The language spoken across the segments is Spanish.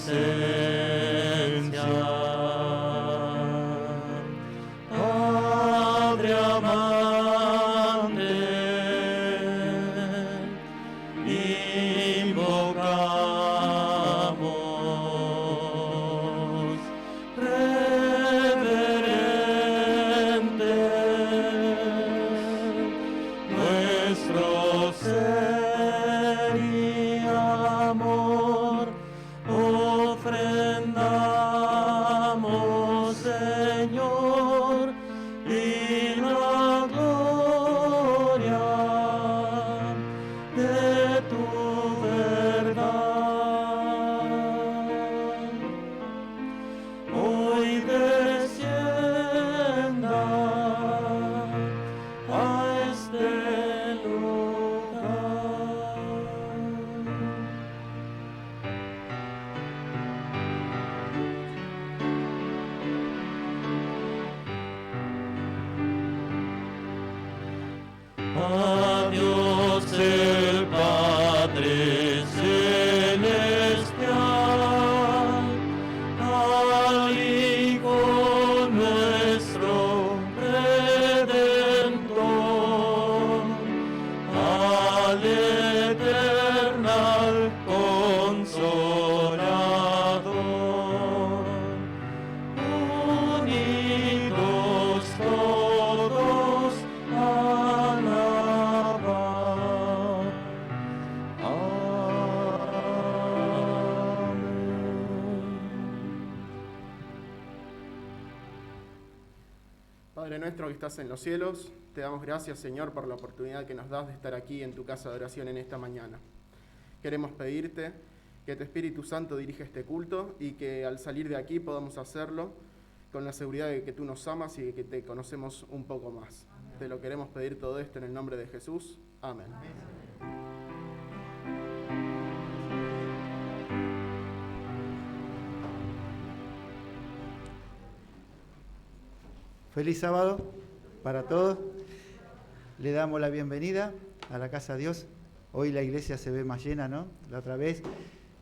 presencia. Padre amante, invocamos reverente nuestro ser y amor, ofrendamos, Señor, y la gloria de tu verdad. Hoy descienda a este lugar. A Dios el Padre celestial, al Hijo nuestro Redentor, al eternal Consolador, unidos todos alabar. Padre nuestro que estás en los cielos, te damos gracias, Señor, por la oportunidad que nos das de estar aquí en tu casa de oración en esta mañana. Queremos pedirte que tu Espíritu Santo dirija este culto y que al salir de aquí podamos hacerlo con la seguridad de que tú nos amas y de que te conocemos un poco más. Te lo queremos pedir todo esto en el nombre de Jesús. Amén. Feliz sábado para todos. Le damos la bienvenida a la Casa de Dios. Hoy la iglesia se ve más llena, ¿no? La otra vez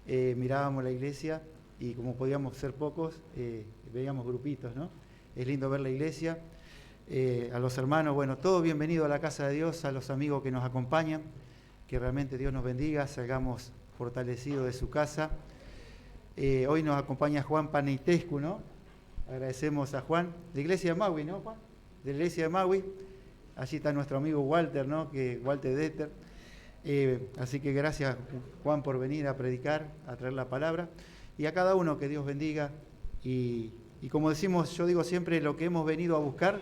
mirábamos la iglesia y como podíamos ser pocos, veíamos grupitos, ¿no? Es lindo ver la iglesia. A los hermanos, bueno, todos bienvenidos a la Casa de Dios, a los amigos que nos acompañan, que realmente Dios nos bendiga, salgamos fortalecidos de su casa. Hoy nos acompaña Juan Paneitescu, ¿no? Agradecemos a Juan, de Iglesia de Maui, ¿no, Juan? De la Iglesia de Maui. Allí está nuestro amigo Walter, ¿no? Walter Detter. Así que gracias, Juan, por venir a predicar, a traer la palabra. Y a cada uno que Dios bendiga. Y como decimos, yo digo siempre, lo que hemos venido a buscar,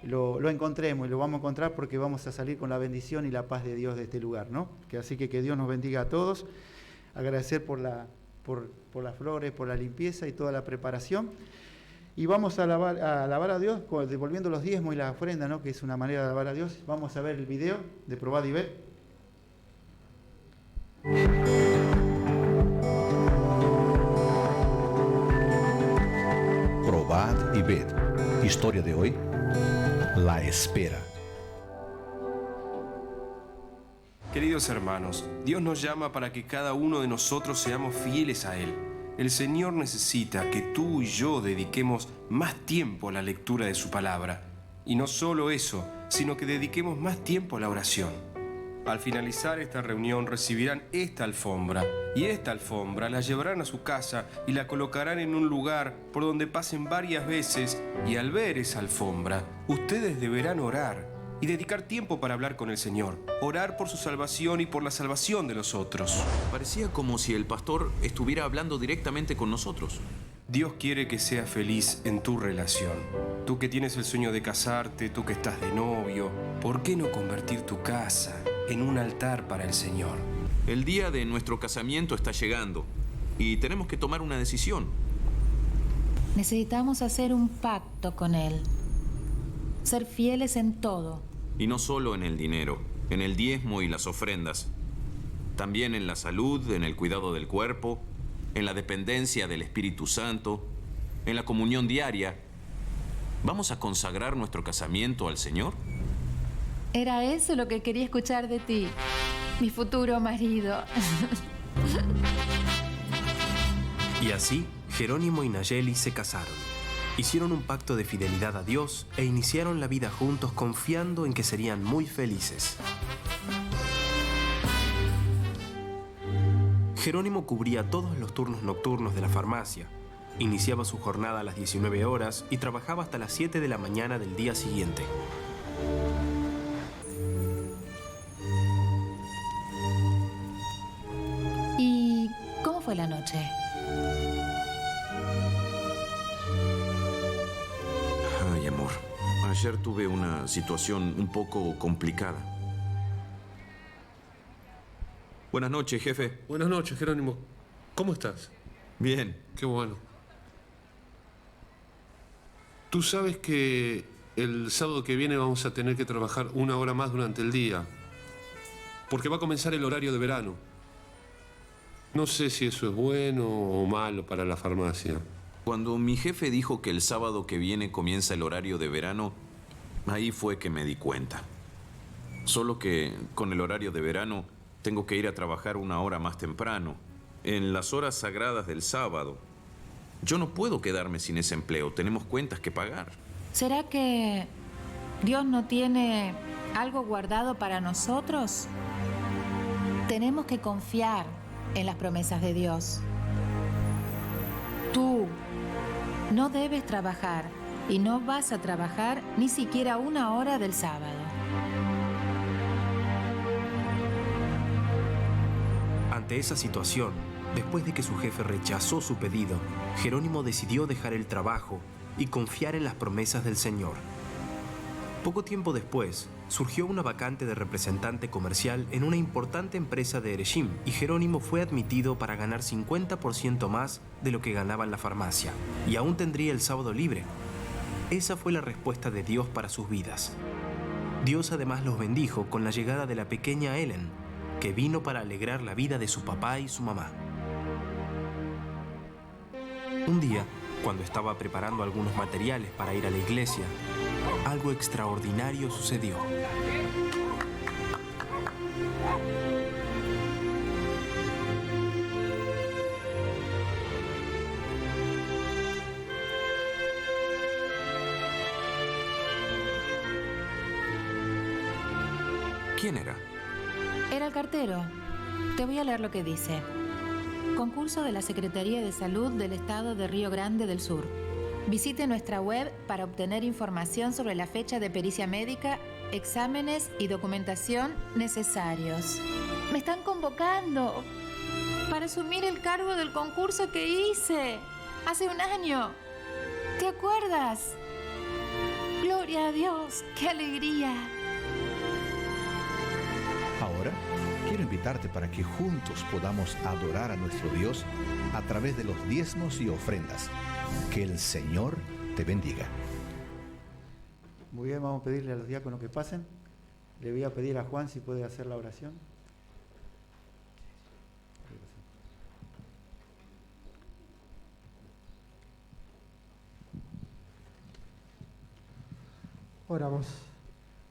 lo encontremos y lo vamos a encontrar porque vamos a salir con la bendición y la paz de Dios de este lugar, ¿no? Así que Dios nos bendiga a todos. Agradecer por las flores, por la limpieza y toda la preparación. Y vamos a alabar a Dios devolviendo los diezmos y la ofrenda, ¿no? Que es una manera de alabar a Dios. Vamos a ver el video de Probad y Ved. Probad y ved. Historia de hoy: la espera. Queridos hermanos, Dios nos llama para que cada uno de nosotros seamos fieles a Él. El Señor necesita que tú y yo dediquemos más tiempo a la lectura de su palabra. Y no solo eso, sino que dediquemos más tiempo a la oración. Al finalizar esta reunión recibirán esta alfombra, y esta alfombra la llevarán a su casa y la colocarán en un lugar por donde pasen varias veces, y al ver esa alfombra, ustedes deberán orar y dedicar tiempo para hablar con el Señor, orar por su salvación y por la salvación de los otros. Parecía como si el pastor estuviera hablando directamente con nosotros. Dios quiere que seas feliz en tu relación. Tú que tienes el sueño de casarte, tú que estás de novio, ¿por qué no convertir tu casa en un altar para el Señor? El día de nuestro casamiento está llegando y tenemos que tomar una decisión. Necesitamos hacer un pacto con Él. Ser fieles en todo. Y no solo en el dinero, en el diezmo y las ofrendas. También en la salud, en el cuidado del cuerpo, en la dependencia del Espíritu Santo, en la comunión diaria. ¿Vamos a consagrar nuestro casamiento al Señor? Era eso lo que quería escuchar de ti, mi futuro marido. Y así, Jerónimo y Nayeli se casaron. Hicieron un pacto de fidelidad a Dios e iniciaron la vida juntos confiando en que serían muy felices. Jerónimo cubría todos los turnos nocturnos de la farmacia. Iniciaba su jornada a las 19 horas y trabajaba hasta las 7 de la mañana del día siguiente. ¿Y cómo fue la noche? Ay, amor. Ayer tuve una situación un poco complicada. Buenas noches, jefe. Buenas noches, Jerónimo. ¿Cómo estás? Bien. Qué bueno. Tú sabes que el sábado que viene vamos a tener que trabajar 1 hora más durante el día, porque va a comenzar el horario de verano. No sé si eso es bueno o malo para la farmacia. Cuando mi jefe dijo que el sábado que viene comienza el horario de verano, ahí fue que me di cuenta. Solo que con el horario de verano tengo que ir a trabajar 1 hora más temprano, en las horas sagradas del sábado. Yo no puedo quedarme sin ese empleo, tenemos cuentas que pagar. ¿Será que Dios no tiene algo guardado para nosotros? Tenemos que confiar en las promesas de Dios. Tú no debes trabajar y no vas a trabajar ni siquiera 1 hora del sábado. Ante esa situación, después de que su jefe rechazó su pedido, Jerónimo decidió dejar el trabajo y confiar en las promesas del Señor. Poco tiempo después, surgió una vacante de representante comercial en una importante empresa de Erechim y Jerónimo fue admitido para ganar 50% más de lo que ganaba en la farmacia y aún tendría el sábado libre. Esa fue la respuesta de Dios para sus vidas. Dios además los bendijo con la llegada de la pequeña Ellen, que vino para alegrar la vida de su papá y su mamá. Un día, cuando estaba preparando algunos materiales para ir a la iglesia, algo extraordinario sucedió. ¿Quién era? Era el cartero. Te voy a leer lo que dice. Concurso de la Secretaría de Salud del Estado de Río Grande del Sur. Visite nuestra web para obtener información sobre la fecha de pericia médica, exámenes y documentación necesarios. Me están convocando para asumir el cargo del concurso que hice hace 1 año. ¿Te acuerdas? Gloria a Dios, qué alegría. Ahora quiero invitarte para que juntos podamos adorar a nuestro Dios a través de los diezmos y ofrendas. Que el Señor te bendiga. Muy bien, vamos a pedirle a los diáconos que pasen. Le voy a pedir a Juan si puede hacer la oración. Oramos.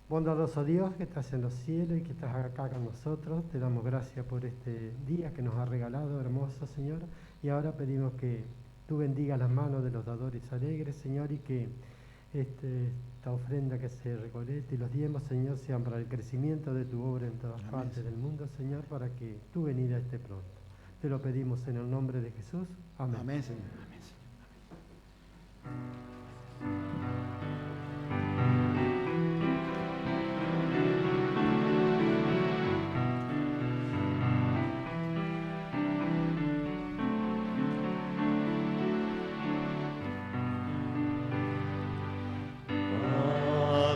Bondadoso Dios que estás en los cielos y que estás acá con nosotros, te damos gracias por este día que nos has regalado, hermoso Señor, y ahora pedimos que tú bendigas las manos de los dadores alegres, Señor, y que esta ofrenda que se recolecte y los diezmos, Señor, sean para el crecimiento de tu obra en todas partes del mundo, Señor, para que tu venida esté pronto. Te lo pedimos en el nombre de Jesús. Amén. Amén, Señor. Amén.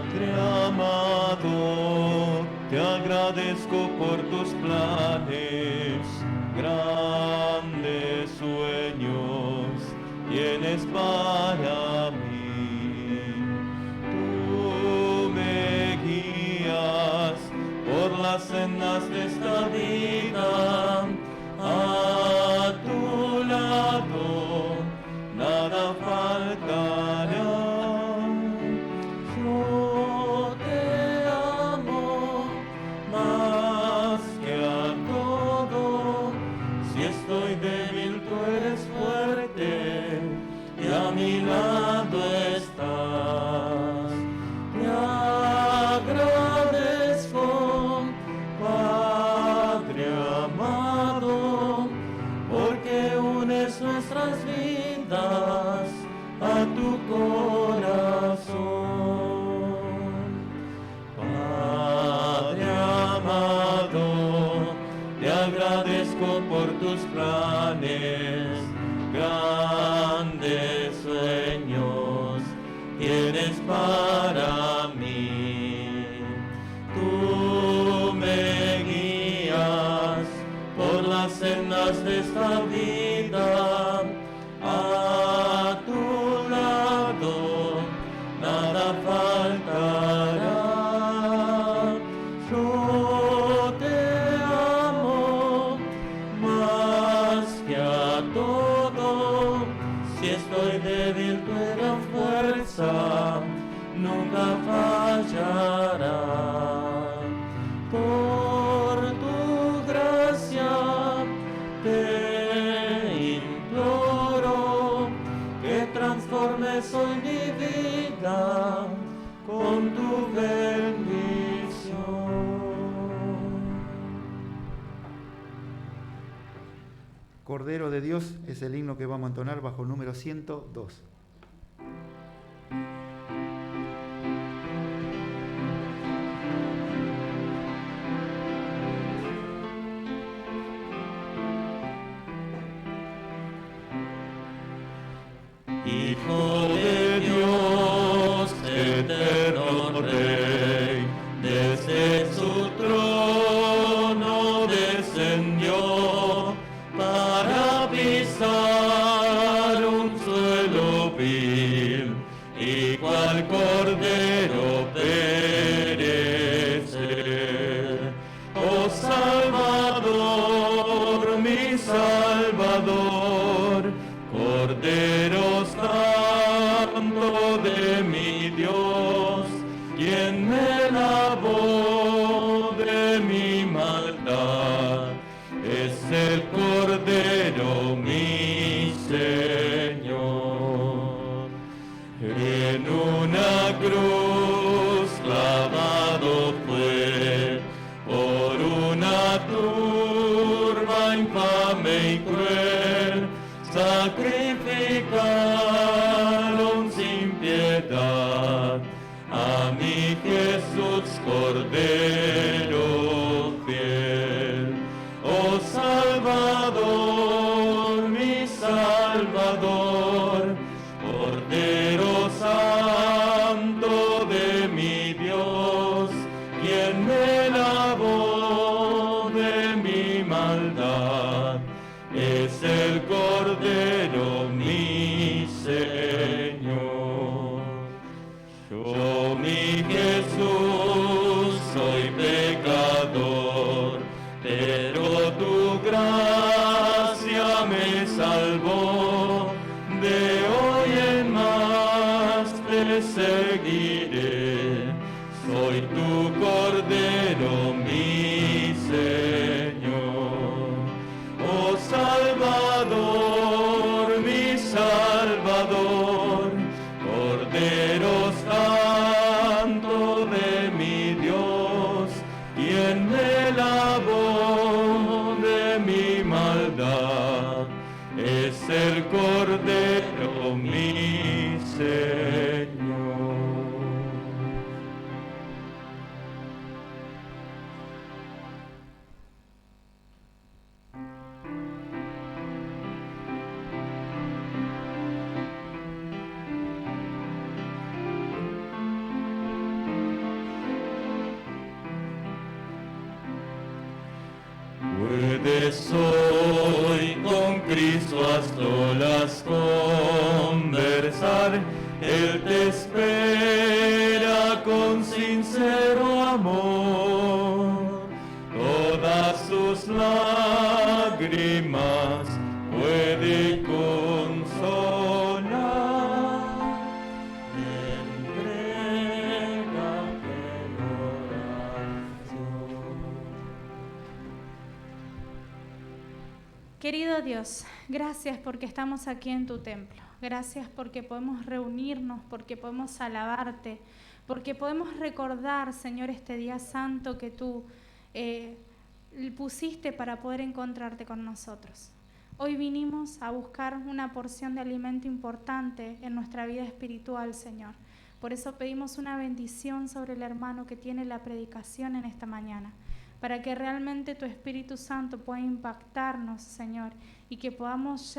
Padre amado, te agradezco por tus planes, grandes sueños tienes para mí. Tú me guías por las sendas de esta vida, a tu lado nada faltará. Yo te amo más que a todo, si estoy débil tú eres fuerte. nuestras vidas a tu corazón. Padre amado, te agradezco por tus planes, grandes sueños tienes para mí. Tú me guías por las sendas de esta vida, a tu lado nada faltará. Yo te amo más que a todo, si estoy débil tú eres fuerza, nunca fallará. Por tu gracia te imploro que transformes hoy mi vida con tu bendición. Cordero de Dios es el himno que vamos a entonar bajo el número 102. Hijo de Dios, eterno Rey, desde su trono descendió para pisar un suelo vil y cual cordero perecer. Oh Salvador, mi Salvador, Cordero Santo de mi Dios, quien me lavó de mi maldad, es el Cordero mi Señor. En una cruz clavado fue por una turba infame y cruel, sacrificaron sin piedad a mi Jesús Cordero fiel. Oh Salvador, mi Salvador, Cordero Santo de mi Dios, quien me lavó de mi maldad, es el Cordero mi Señor. Yo, mi Jesús, soy pecador, pero tu gracia me salvó. De hoy en más te seguiré, soy tu Cordero mi Señor. Oh Salvador, mi Salvador, Cordero Santo de mi Dios, quien me lavó de mi maldad, es el Cordero mi Señor. Puedes hoy con Cristo a solas conversar, Él te espera con sincero amor. Todas sus lágrimas puede consolar. Entrégate en oración. Querido Dios, gracias porque estamos aquí en tu templo. Gracias porque podemos reunirnos, porque podemos alabarte, porque podemos recordar, Señor, este día santo que tú pusiste para poder encontrarte con nosotros. Hoy vinimos a buscar una porción de alimento importante en nuestra vida espiritual, Señor. Por eso pedimos una bendición sobre el hermano que tiene la predicación en esta mañana, para que realmente tu Espíritu Santo pueda impactarnos, Señor, y que podamos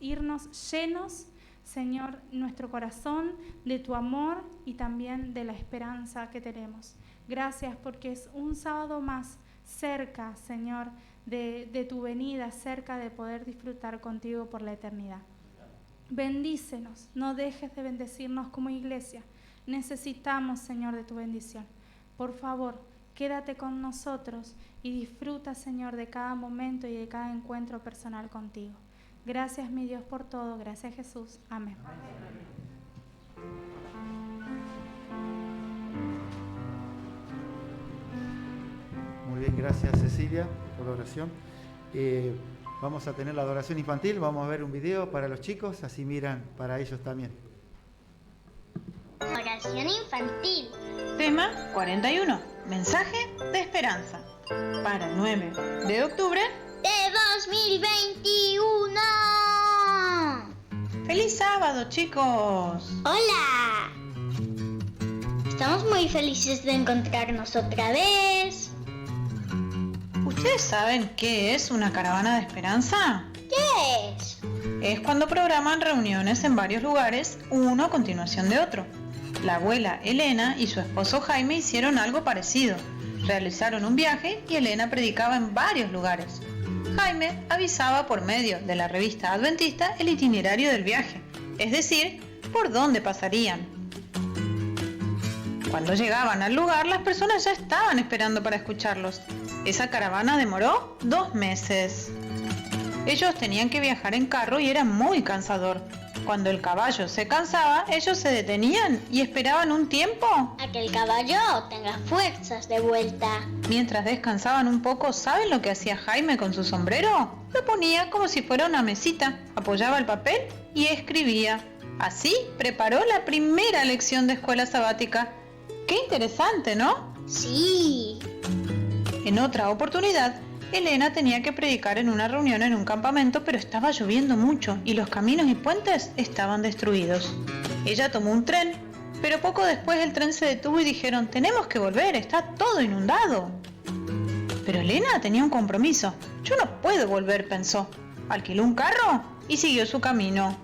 irnos llenos, Señor, nuestro corazón de tu amor y también de la esperanza que tenemos. Gracias porque es un sábado más cerca, Señor, de tu venida, cerca de poder disfrutar contigo por la eternidad. Bendícenos, no dejes de bendecirnos como iglesia. Necesitamos, Señor, de tu bendición. Por favor, quédate con nosotros y disfruta, Señor, de cada momento y de cada encuentro personal contigo. Gracias, mi Dios, por todo. Gracias, Jesús. Amén. Muy bien, gracias Cecilia por la oración. Vamos a tener la adoración infantil, vamos a ver un video para los chicos, así miran para ellos también. Oración infantil. Tema 41. Mensaje de esperanza. Para el 9 de octubre de 2021. ¡Feliz sábado, chicos! ¡Hola! Estamos muy felices de encontrarnos otra vez. ¿Ustedes saben qué es una caravana de esperanza? ¿Qué es? Es cuando programan reuniones en varios lugares, uno a continuación de otro. La abuela Elena y su esposo Jaime hicieron algo parecido. Realizaron un viaje y Elena predicaba en varios lugares. Jaime avisaba por medio de la revista adventista el itinerario del viaje, es decir, por dónde pasarían. Cuando llegaban al lugar, las personas ya estaban esperando para escucharlos. Esa caravana demoró 2 meses. Ellos tenían que viajar en carro y era muy cansador. Cuando el caballo se cansaba, ellos se detenían y esperaban un tiempo a que el caballo tenga fuerzas de vuelta. Mientras descansaban un poco, ¿saben lo que hacía Jaime con su sombrero? Lo ponía como si fuera una mesita, apoyaba el papel y escribía. Así preparó la primera lección de escuela sabática. ¡Qué interesante!, ¿no? Sí. En otra oportunidad, Elena tenía que predicar en una reunión en un campamento, pero estaba lloviendo mucho y los caminos y puentes estaban destruidos. Ella tomó un tren, pero poco después el tren se detuvo y dijeron: tenemos que volver, está todo inundado. Pero Elena tenía un compromiso. Yo no puedo volver, pensó. Alquiló un carro y siguió su camino.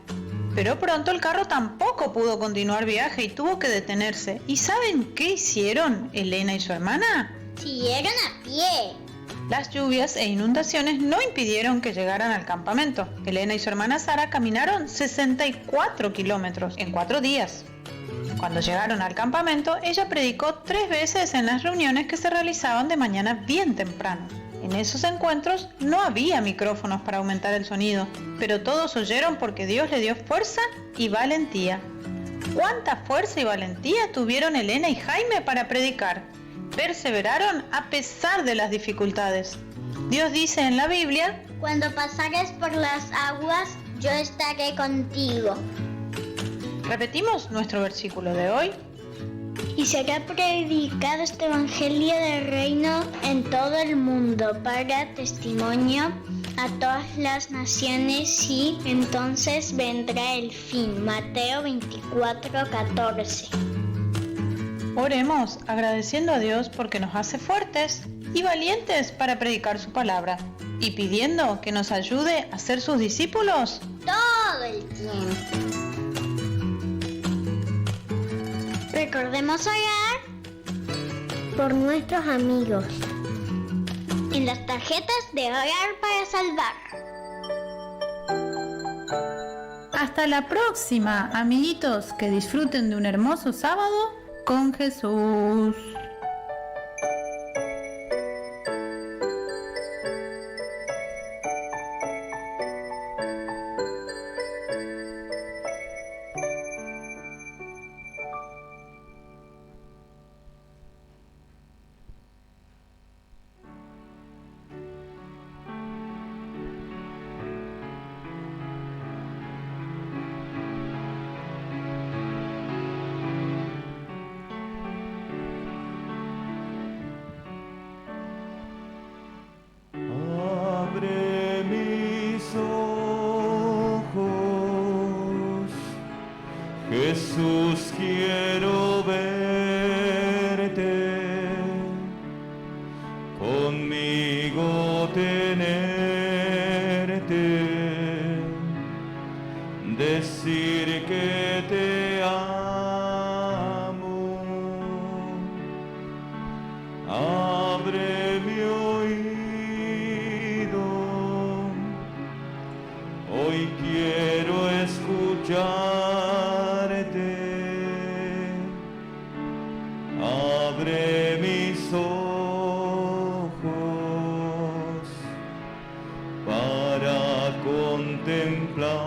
Pero pronto el carro tampoco pudo continuar viaje y tuvo que detenerse. ¿Y saben qué hicieron Elena y su hermana? Siguieron a pie. Las lluvias e inundaciones no impidieron que llegaran al campamento. Elena y su hermana Sara caminaron 64 kilómetros en 4 días. Cuando llegaron al campamento, ella predicó 3 veces en las reuniones que se realizaban de mañana bien temprano. En esos encuentros no había micrófonos para aumentar el sonido, pero todos oyeron porque Dios le dio fuerza y valentía. ¿Cuánta fuerza y valentía tuvieron Elena y Jaime para predicar? Perseveraron a pesar de las dificultades. Dios dice en la Biblia: cuando pasares por las aguas, yo estaré contigo. Repetimos nuestro versículo de hoy. Y será predicado este evangelio del reino en todo el mundo para testimonio a todas las naciones y entonces vendrá el fin. Mateo 24:14. Oremos agradeciendo a Dios porque nos hace fuertes y valientes para predicar su palabra y pidiendo que nos ayude a ser sus discípulos todo el tiempo. Recordemos orar por nuestros amigos en las tarjetas de Orar para Salvar. Hasta la próxima, amiguitos, que disfruten de un hermoso sábado con Jesús. Jesús, quiero verte, conmigo tenerte, decir que te amo. Abre mi oído, hoy quiero escucharte. Abre mis ojos para contemplarte.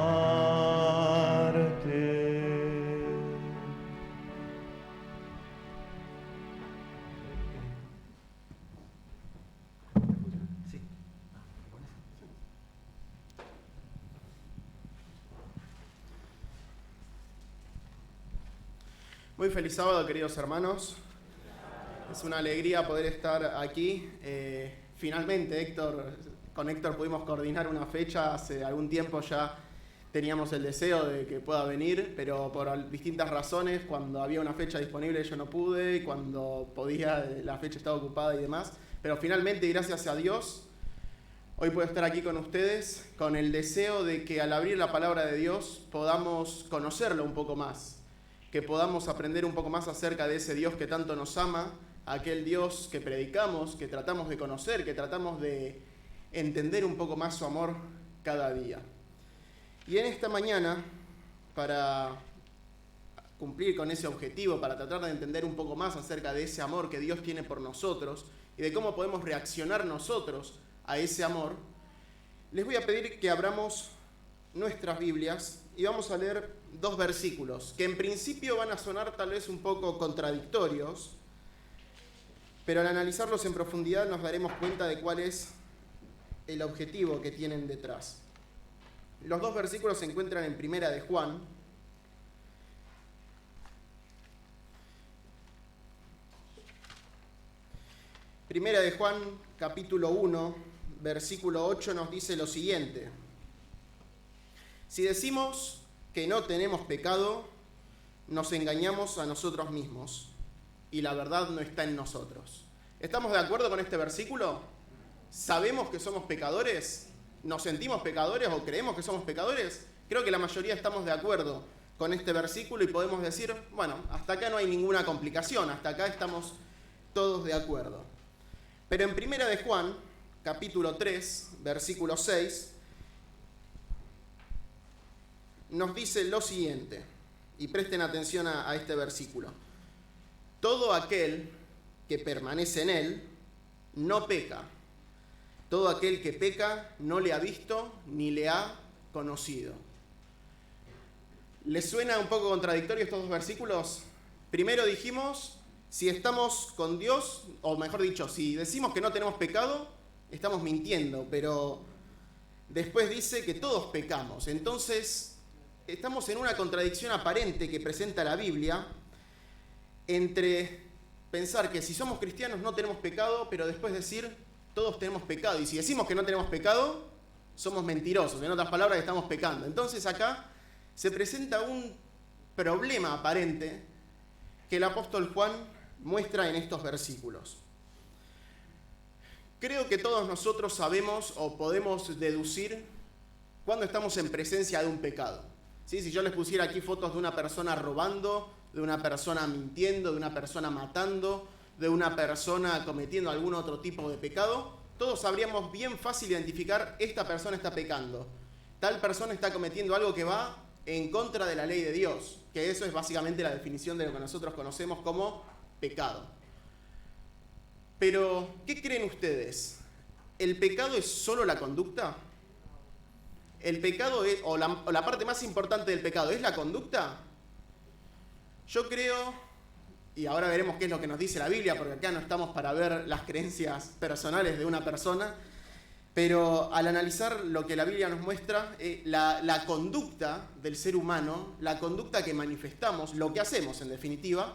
Muy feliz sábado, queridos hermanos. Es una alegría poder estar aquí. Finalmente, con Héctor pudimos coordinar una fecha. Hace algún tiempo ya teníamos el deseo de que pueda venir, pero por distintas razones, cuando había una fecha disponible yo no pude, y cuando podía la fecha estaba ocupada y demás. Pero finalmente, gracias a Dios, hoy puedo estar aquí con ustedes con el deseo de que al abrir la palabra de Dios podamos conocerlo un poco más, que podamos aprender un poco más acerca de ese Dios que tanto nos ama, aquel Dios que predicamos, que tratamos de conocer, que tratamos de entender un poco más su amor cada día. Y en esta mañana, para cumplir con ese objetivo, para tratar de entender un poco más acerca de ese amor que Dios tiene por nosotros y de cómo podemos reaccionar nosotros a ese amor, les voy a pedir que abramos nuestras Biblias y vamos a leer 2 versículos que en principio van a sonar tal vez un poco contradictorios, pero al analizarlos en profundidad nos daremos cuenta de cuál es el objetivo que tienen detrás. Los 2 versículos se encuentran en Primera de Juan. Primera de Juan, capítulo 1, versículo 8 nos dice lo siguiente: si decimos que no tenemos pecado, nos engañamos a nosotros mismos y la verdad no está en nosotros. ¿Estamos de acuerdo con este versículo? ¿Sabemos que somos pecadores? ¿Nos sentimos pecadores o creemos que somos pecadores? Creo que la mayoría estamos de acuerdo con este versículo y podemos decir, bueno, hasta acá no hay ninguna complicación, hasta acá estamos todos de acuerdo. Pero en Primera de Juan, capítulo 3, versículo 6, nos dice lo siguiente, y presten atención a este versículo: todo aquel que permanece en él no peca. Todo aquel que peca no le ha visto ni le ha conocido. ¿Les suena un poco contradictorio estos 2 versículos? Primero dijimos, si estamos con Dios, o mejor dicho, si decimos que no tenemos pecado, estamos mintiendo, pero después dice que todos pecamos. Entonces, estamos en una contradicción aparente que presenta la Biblia entre pensar que si somos cristianos no tenemos pecado, pero después decir todos tenemos pecado. Y si decimos que no tenemos pecado, somos mentirosos. En otras palabras, estamos pecando. Entonces acá se presenta un problema aparente que el apóstol Juan muestra en estos versículos. Creo que todos nosotros sabemos o podemos deducir cuando estamos en presencia de un pecado. ¿Sí? Si yo les pusiera aquí fotos de una persona robando, de una persona mintiendo, de una persona matando, de una persona cometiendo algún otro tipo de pecado, todos sabríamos bien fácil identificar: esta persona está pecando, tal persona está cometiendo algo que va en contra de la ley de Dios, que eso es básicamente la definición de lo que nosotros conocemos como pecado. Pero, ¿qué creen ustedes? ¿El pecado es solo la conducta? ¿El pecado es, o la parte más importante del pecado es la conducta? Yo creo, y ahora veremos qué es lo que nos dice la Biblia, porque acá no estamos para ver las creencias personales de una persona, pero al analizar lo que la Biblia nos muestra, la conducta del ser humano, la conducta que manifestamos, lo que hacemos en definitiva,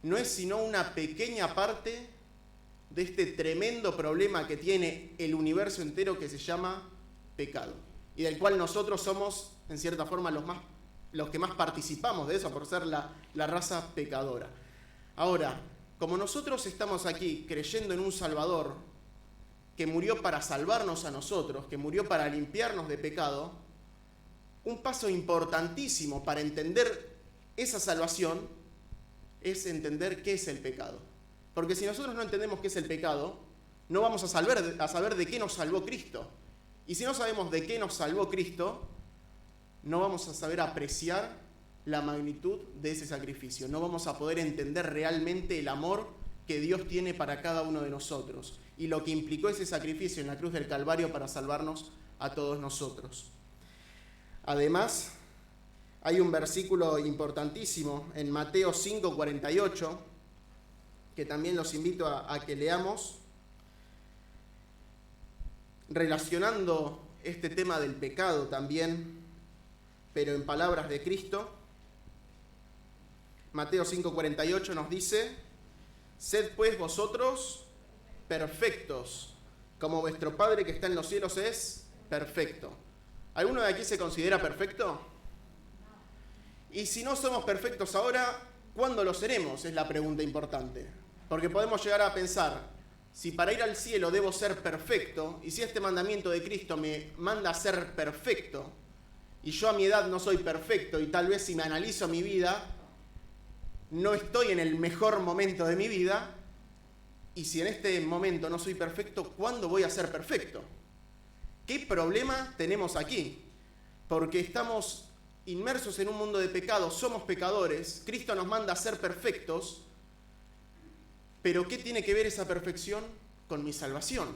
no es sino una pequeña parte de este tremendo problema que tiene el universo entero, que se llama pecado, y del cual nosotros somos, en cierta forma, los más los que más participamos de eso por ser la raza pecadora. Ahora, como nosotros estamos aquí creyendo en un Salvador que murió para salvarnos a nosotros, que murió para limpiarnos de pecado, un paso importantísimo para entender esa salvación es entender qué es el pecado. Porque si nosotros no entendemos qué es el pecado, no vamos a saber de qué nos salvó Cristo. Y si no sabemos de qué nos salvó Cristo, no vamos a saber apreciar la magnitud de ese sacrificio. No vamos a poder entender realmente el amor que Dios tiene para cada uno de nosotros y lo que implicó ese sacrificio en la cruz del Calvario para salvarnos a todos nosotros. Además, hay un versículo importantísimo en Mateo 5:48 que también los invito a que leamos, relacionando este tema del pecado también, pero en palabras de Cristo. Mateo 5:48 nos dice: sed pues vosotros perfectos, como vuestro Padre que está en los cielos es perfecto. ¿Alguno de aquí se considera perfecto? Y si no somos perfectos ahora, ¿cuándo lo seremos? Es la pregunta importante. Porque podemos llegar a pensar, si para ir al cielo debo ser perfecto, y si este mandamiento de Cristo me manda a ser perfecto, y yo a mi edad no soy perfecto, y tal vez si me analizo mi vida, no estoy en el mejor momento de mi vida, y si en este momento no soy perfecto, ¿cuándo voy a ser perfecto? ¿Qué problema tenemos aquí? Porque estamos inmersos en un mundo de pecado, somos pecadores, Cristo nos manda a ser perfectos, pero ¿qué tiene que ver esa perfección con mi salvación?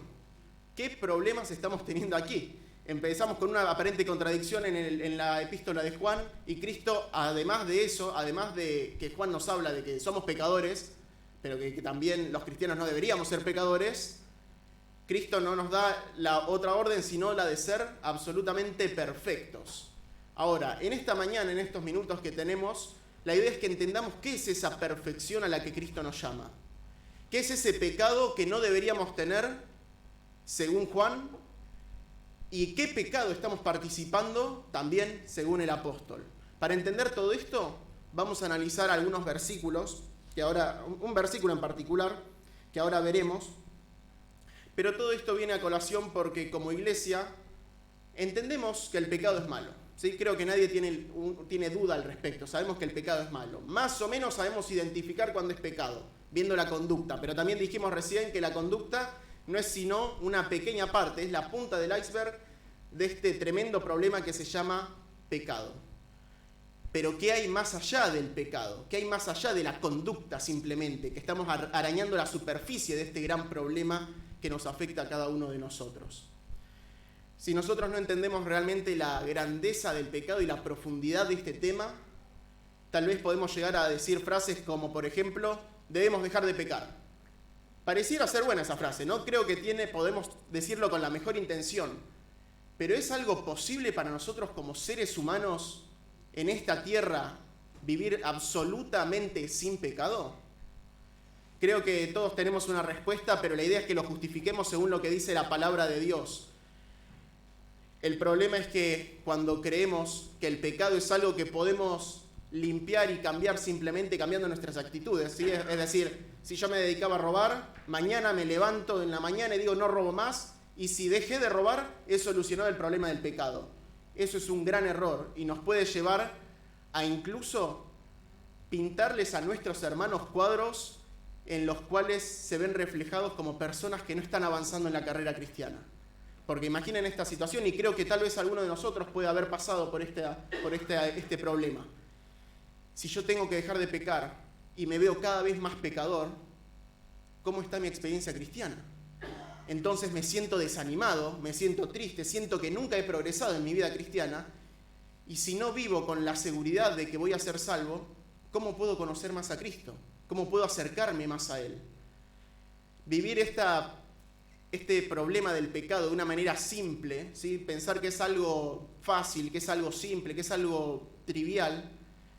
¿Qué problemas estamos teniendo aquí? Empezamos con una aparente contradicción en la epístola de Juan, y Cristo, además de eso, además de que Juan nos habla de que somos pecadores, pero que también los cristianos no deberíamos ser pecadores, Cristo no nos da la otra orden, sino la de ser absolutamente perfectos. Ahora, en esta mañana, en estos minutos que tenemos, la idea es que entendamos qué es esa perfección a la que Cristo nos llama. ¿Qué es ese pecado que no deberíamos tener, según Juan? ¿Y qué pecado estamos participando también, según el apóstol? Para entender todo esto, vamos a analizar algunos versículos, un versículo en particular, que ahora veremos. Pero todo esto viene a colación porque como iglesia entendemos que el pecado es malo. ¿Sí? Creo que nadie tiene duda al respecto. Sabemos que el pecado es malo. Más o menos sabemos identificar cuándo es pecado, viendo la conducta. Pero también dijimos recién que la conducta no es sino una pequeña parte, es la punta del iceberg de este tremendo problema que se llama pecado. Pero ¿qué hay más allá del pecado? ¿Qué hay más allá de la conducta simplemente? Que estamos arañando la superficie de este gran problema que nos afecta a cada uno de nosotros. Si nosotros no entendemos realmente la grandeza del pecado y la profundidad de este tema, tal vez podemos llegar a decir frases como, por ejemplo, debemos dejar de pecar. Pareciera ser buena esa frase, ¿no? Creo que podemos decirlo con la mejor intención, pero ¿es algo posible para nosotros como seres humanos en esta tierra vivir absolutamente sin pecado? Creo que todos tenemos una respuesta, pero la idea es que lo justifiquemos según lo que dice la palabra de Dios. El problema es que cuando creemos que el pecado es algo que podemos limpiar y cambiar simplemente cambiando nuestras actitudes, ¿sí? Es decir, si yo me dedicaba a robar, mañana me levanto en la mañana y digo no robo más, y si dejé de robar, he solucionado el problema del pecado. Eso es un gran error y nos puede llevar a incluso pintarles a nuestros hermanos cuadros en los cuales se ven reflejados como personas que no están avanzando en la carrera cristiana. Porque imaginen esta situación, y creo que tal vez alguno de nosotros puede haber pasado por este problema. Si yo tengo que dejar de pecar y me veo cada vez más pecador, ¿cómo está mi experiencia cristiana? Entonces me siento desanimado, me siento triste, siento que nunca he progresado en mi vida cristiana, y si no vivo con la seguridad de que voy a ser salvo, ¿cómo puedo conocer más a Cristo? ¿Cómo puedo acercarme más a Él? Vivir este problema del pecado de una manera simple, ¿sí? Pensar que es algo fácil, que es algo simple, que es algo trivial,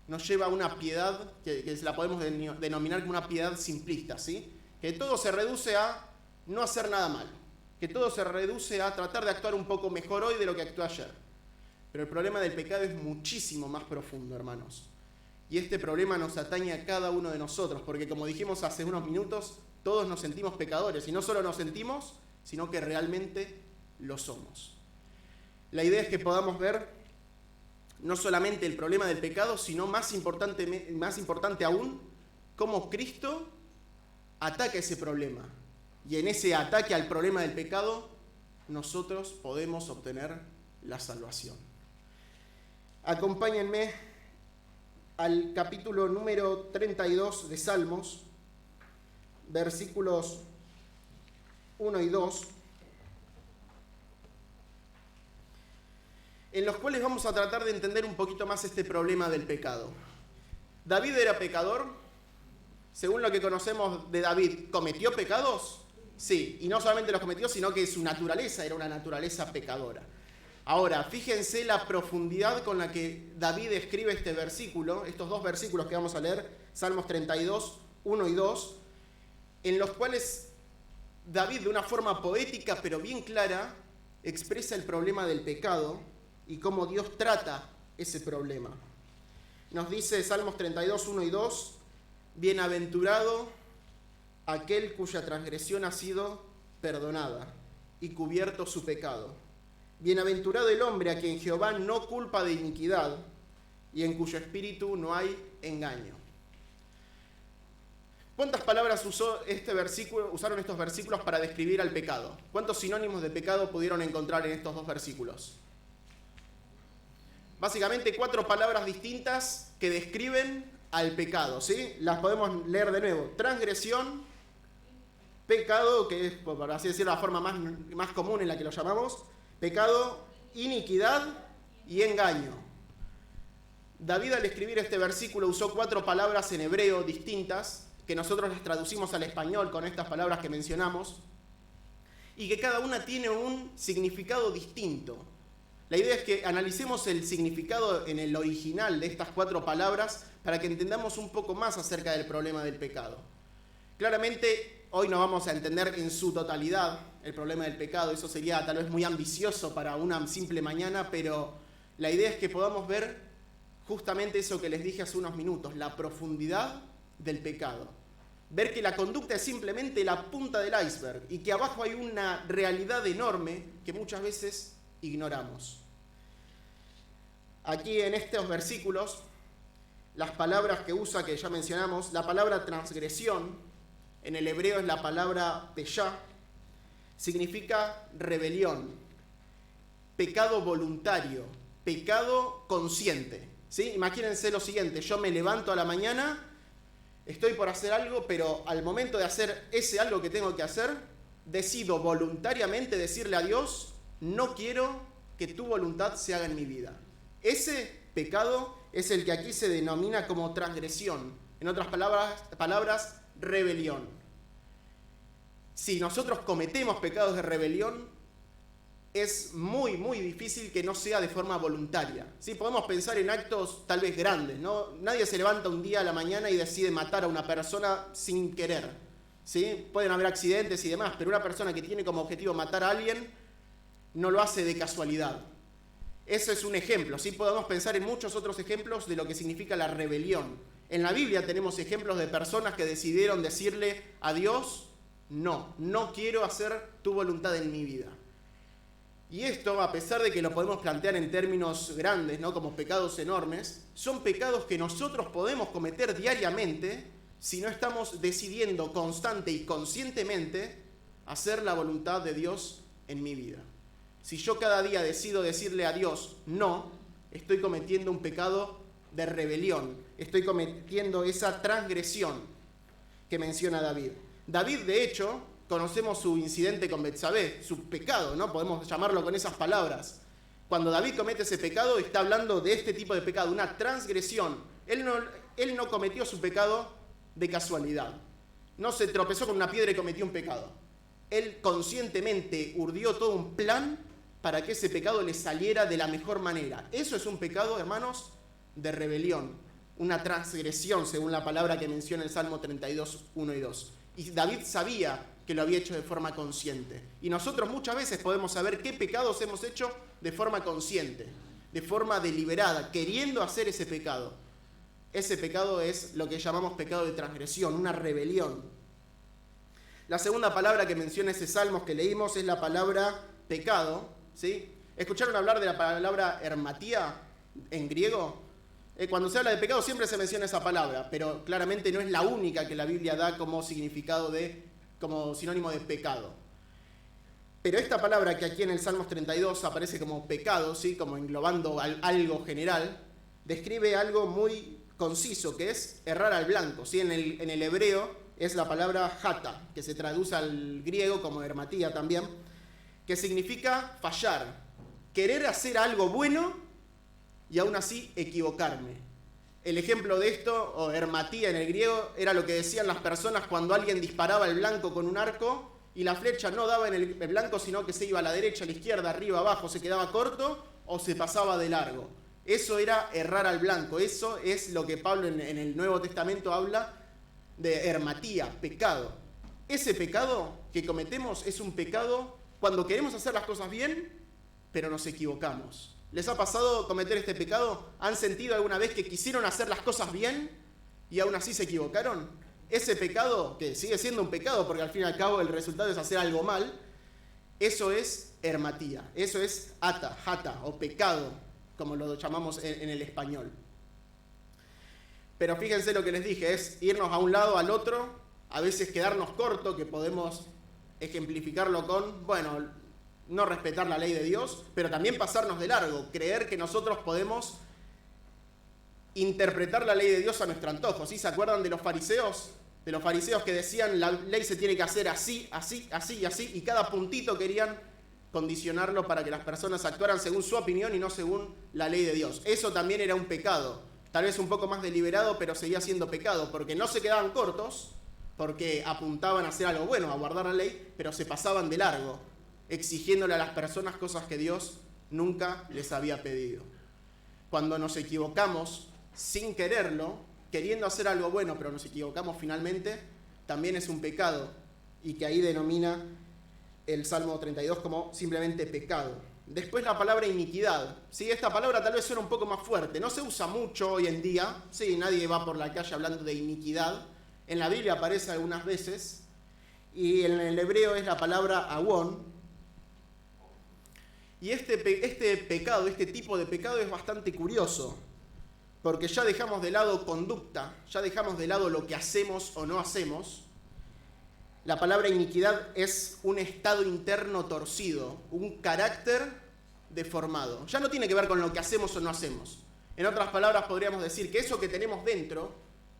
nos lleva a una piedad que la podemos denominar como una piedad simplista, ¿sí? Que todo se reduce a no hacer nada mal, que todo se reduce a tratar de actuar un poco mejor hoy de lo que actué ayer. Pero el problema del pecado es muchísimo más profundo, hermanos. Y este problema nos atañe a cada uno de nosotros, porque como dijimos hace unos minutos, todos nos sentimos pecadores. Y no solo nos sentimos, sino que realmente lo somos. La idea es que podamos ver no solamente el problema del pecado, sino más importante aún, cómo Cristo ataca ese problema. Y en ese ataque al problema del pecado, nosotros podemos obtener la salvación. Acompáñenme al capítulo número 32 de Salmos, versículos 1 y 2, en los cuales vamos a tratar de entender un poquito más este problema del pecado. ¿David era pecador? Según lo que conocemos de David, ¿cometió pecados? Sí, y no solamente los cometió, sino que su naturaleza era una naturaleza pecadora. Ahora, fíjense la profundidad con la que David escribe este versículo, estos dos versículos que vamos a leer, Salmos 32, 1 y 2, en los cuales David, de una forma poética pero bien clara, expresa el problema del pecado y cómo Dios trata ese problema. Nos dice Salmos 32, 1 y 2, bienaventurado aquel cuya transgresión ha sido perdonada y cubierto su pecado. Bienaventurado el hombre a quien Jehová no culpa de iniquidad y en cuyo espíritu no hay engaño. ¿Cuántas palabras usaron estos versículos para describir al pecado? ¿Cuántos sinónimos de pecado pudieron encontrar en estos dos versículos? Básicamente 4 palabras distintas que describen al pecado, ¿sí? Las podemos leer de nuevo. Transgresión, pecado, que es, por así decirlo, la forma más común en la que lo llamamos. Pecado, iniquidad y engaño. David, al escribir este versículo, usó 4 palabras en hebreo distintas, que nosotros las traducimos al español con estas palabras que mencionamos, y que cada una tiene un significado distinto. La idea es que analicemos el significado en el original de estas 4 palabras para que entendamos un poco más acerca del problema del pecado. Claramente, hoy no vamos a entender en su totalidad el problema del pecado, eso sería tal vez muy ambicioso para una simple mañana, pero la idea es que podamos ver justamente eso que les dije hace unos minutos, la profundidad del pecado. Ver que la conducta es simplemente la punta del iceberg y que abajo hay una realidad enorme que muchas veces ignoramos. Aquí en estos versículos, las palabras que usa, que ya mencionamos, la palabra transgresión, en el hebreo es la palabra peshá, significa rebelión, pecado voluntario, pecado consciente, ¿sí? Imagínense lo siguiente, yo me levanto a la mañana, estoy por hacer algo, pero al momento de hacer ese algo que tengo que hacer, decido voluntariamente decirle a Dios, no quiero que tu voluntad se haga en mi vida. Ese pecado es el que aquí se denomina como transgresión, en otras palabras, rebelión. Si nosotros cometemos pecados de rebelión, es muy, muy difícil que no sea de forma voluntaria. ¿Sí? Podemos pensar en actos tal vez grandes, ¿no? Nadie se levanta un día a la mañana y decide matar a una persona sin querer. ¿Sí? Pueden haber accidentes y demás, pero una persona que tiene como objetivo matar a alguien no lo hace de casualidad. Eso es un ejemplo. ¿Sí? Podemos pensar en muchos otros ejemplos de lo que significa la rebelión. En la Biblia tenemos ejemplos de personas que decidieron decirle a Dios, no quiero hacer tu voluntad en mi vida. Y esto, a pesar de que lo podemos plantear en términos grandes, ¿no? Como pecados enormes, son pecados que nosotros podemos cometer diariamente si no estamos decidiendo constante y conscientemente hacer la voluntad de Dios en mi vida. Si yo cada día decido decirle a Dios no, estoy cometiendo un pecado de rebelión, estoy cometiendo esa transgresión que menciona David. David, de hecho, conocemos su incidente con Betsabé, su pecado, ¿no? Podemos llamarlo con esas palabras. Cuando David comete ese pecado, está hablando de este tipo de pecado, una transgresión. Él no cometió su pecado de casualidad. No se tropezó con una piedra y cometió un pecado. Él conscientemente urdió todo un plan para que ese pecado le saliera de la mejor manera. Eso es un pecado, hermanos, de rebelión, una transgresión, según la palabra que menciona el Salmo 32, 1 y 2. Y David sabía que lo había hecho de forma consciente. Y nosotros muchas veces podemos saber qué pecados hemos hecho de forma consciente. de forma deliberada, queriendo hacer ese pecado. Ese pecado es lo que llamamos pecado de transgresión, una rebelión. La segunda palabra que menciona ese Salmos que leímos es la palabra pecado, ¿sí? ¿Escucharon hablar de la palabra hermatía en griego? Cuando se habla de pecado siempre se menciona esa palabra, pero claramente no es la única que la Biblia da como significado como sinónimo de pecado. Pero esta palabra que aquí en el Salmos 32 aparece como pecado, ¿sí? Como englobando algo general, describe algo muy conciso, que es errar al blanco, ¿sí? En el hebreo es la palabra hata, que se traduce al griego como hermatía también, que significa fallar, querer hacer algo bueno y aún así equivocarme. El ejemplo de esto, o hermatía en el griego, era lo que decían las personas cuando alguien disparaba el blanco con un arco y la flecha no daba en el blanco, sino que se iba a la derecha, a la izquierda, arriba, abajo, se quedaba corto o se pasaba de largo. Eso era errar al blanco. Eso es lo que Pablo en el Nuevo Testamento habla de hermatía, pecado. Ese pecado que cometemos es un pecado cuando queremos hacer las cosas bien, pero nos equivocamos. ¿Les ha pasado cometer este pecado? ¿Han sentido alguna vez que quisieron hacer las cosas bien y aún así se equivocaron? Ese pecado, que sigue siendo un pecado porque al fin y al cabo el resultado es hacer algo mal, eso es hermatía, eso es hata o pecado, como lo llamamos en el español. Pero fíjense lo que les dije, es irnos a un lado al otro, a veces quedarnos corto, que podemos ejemplificarlo con, bueno, no respetar la ley de Dios, pero también pasarnos de largo, creer que nosotros podemos interpretar la ley de Dios a nuestro antojo. ¿Sí? ¿Se acuerdan de los fariseos? De los fariseos que decían la ley se tiene que hacer así, así, así y así, y cada puntito querían condicionarlo para que las personas actuaran según su opinión y no según la ley de Dios. Eso también era un pecado, tal vez un poco más deliberado, pero seguía siendo pecado, porque no se quedaban cortos, porque apuntaban a hacer algo bueno, a guardar la ley, pero se pasaban de largo, exigiéndole a las personas cosas que Dios nunca les había pedido. Cuando nos equivocamos sin quererlo, queriendo hacer algo bueno, pero nos equivocamos finalmente, también es un pecado, y que ahí denomina el Salmo 32 como simplemente pecado. Después la palabra iniquidad. ¿Sí? Esta palabra tal vez suena un poco más fuerte, no se usa mucho hoy en día, ¿sí? Nadie va por la calle hablando de iniquidad. En la Biblia aparece algunas veces, y en el hebreo es la palabra awon. Y este pecado, este tipo de pecado es bastante curioso, porque ya dejamos de lado conducta, ya dejamos de lado lo que hacemos o no hacemos. La palabra iniquidad es un estado interno torcido, un carácter deformado. Ya no tiene que ver con lo que hacemos o no hacemos. En otras palabras podríamos decir que eso que tenemos dentro,